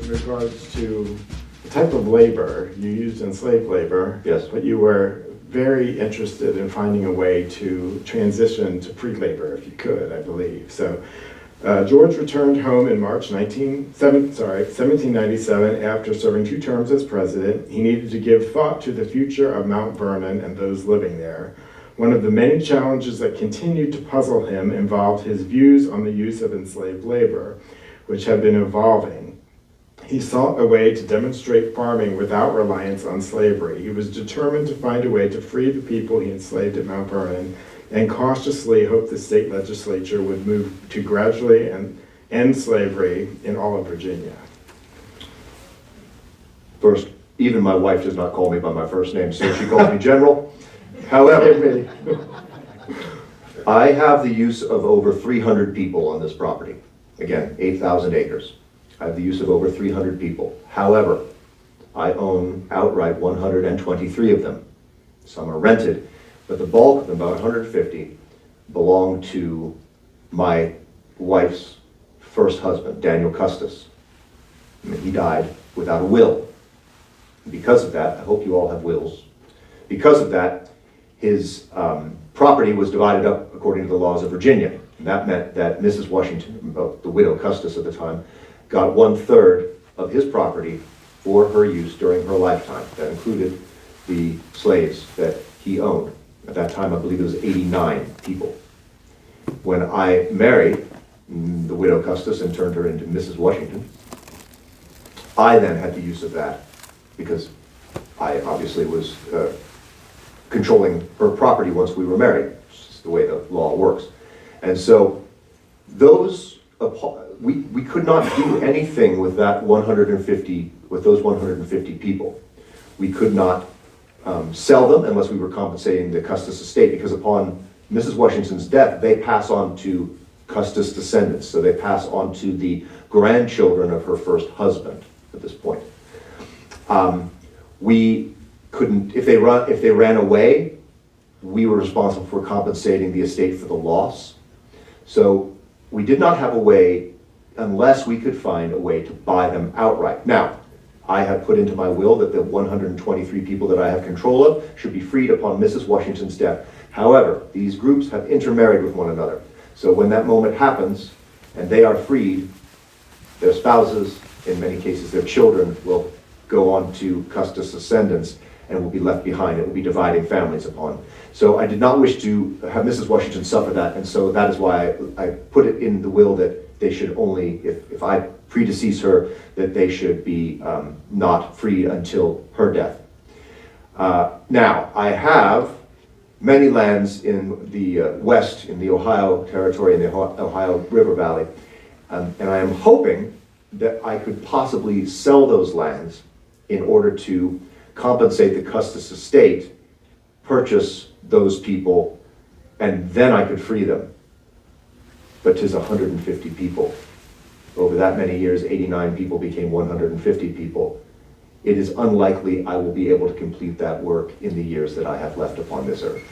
in regards to the type of labor you used in slave labor. Yes. But you were very interested in finding a way to transition to free labor, if you could, I believe. So George returned home in March 1797 after serving 2 terms as president. He needed to give thought to the future of Mount Vernon and those living there. One of the many challenges that continued to puzzle him involved his views on the use of enslaved labor, which had been evolving. He sought a way to demonstrate farming without reliance on slavery. He was determined to find a way to free the people he enslaved at Mount Vernon, and cautiously hoped the state legislature would move to gradually end slavery in all of Virginia. First, even my wife does not call me by my first name, so she calls me General. However, I have the use of over 300 people on this property. Again, 8,000 acres. I have the use of over 300 people. However, I own outright 123 of them. Some are rented, but the bulk of them, about 150, belong to my wife's first husband, Daniel Custis. I mean, he died without a will. Because of that, I hope you all have wills. Because of that, his property was divided up according to the laws of Virginia. And that meant that Mrs. Washington, the widow Custis at the time, got 1/3 of his property for her use during her lifetime. That included the slaves that he owned. At that time, I believe it was 89 people. When I married the widow Custis and turned her into Mrs. Washington, I then had the use of that because I obviously was controlling her property once we were married. It's just the way the law works. And so those, we could not do anything with that 150, with those 150 people. We could not sell them unless we were compensating the Custis estate, because upon Mrs. Washington's death, they pass on to Custis descendants. So they pass on to the grandchildren of her first husband at this point. We couldn't, if they ran away, we were responsible for compensating the estate for the loss. So we did not have a way, unless we could find a way to buy them outright. Now, I have put into my will that the 123 people that I have control of should be freed upon Mrs. Washington's death. However, these groups have intermarried with one another. So when that moment happens and they are freed, their spouses, in many cases their children, will go on to Custis descendants and will be left behind. It will be dividing families upon. So I did not wish to have Mrs. Washington suffer that, and so that is why I put it in the will that they should only, if I predecease her, that they should be not freed until her death. Now, I have many lands in the west, in the Ohio territory, in the Ohio River Valley, and I am hoping that I could possibly sell those lands in order to compensate the Custis estate, purchase those people, and then I could free them. But 'tis 150 people. Over that many years, 89 people became 150 people. It is unlikely I will be able to complete that work in the years that I have left upon this earth.